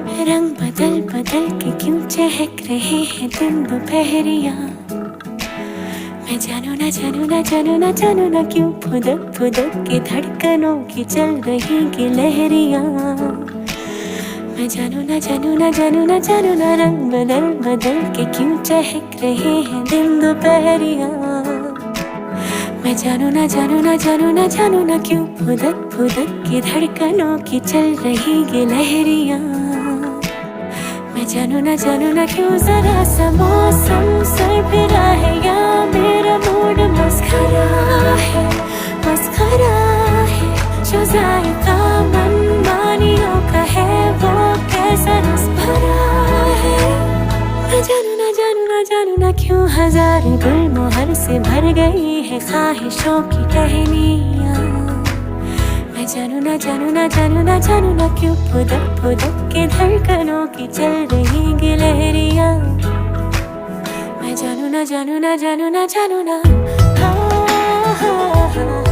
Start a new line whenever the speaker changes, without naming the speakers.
रंग बदल बदल के क्यों चहक रहे हैं दिन दोपहरिया। मैं जानू ना जानू ना जानू ना जानू ना क्यों फुदक फुदक के धड़कनों की चल रही गिलहरियाँ। मैं जानू ना जानू ना जानू ना जानू ना रंग बदल बदल के क्यों चहक रहे हैं दिन दोपहरिया। मैं जानू ना जानू ना जानू ना जानू ना क्यों फुदक फुदक के धड़कनों की चल रही गिलहरियाँ। मैं जानू ना क्यों जरा सा मौसम सरफिरा है या मेरा मूड मस्खरा है जो जायका मनमानियों का है वो कैसा रस भरा है। मैं जानू ना क्यों हजारे गुलमोहर से भर गई है ख्वाहिशों की टहनियाँ। मैं जानू ना क्यों फुदक फुदक के धड़कनों की चल रही गिलहरियाँ। मैं जानू ना हाँ, हाँ, हाँ, हाँ।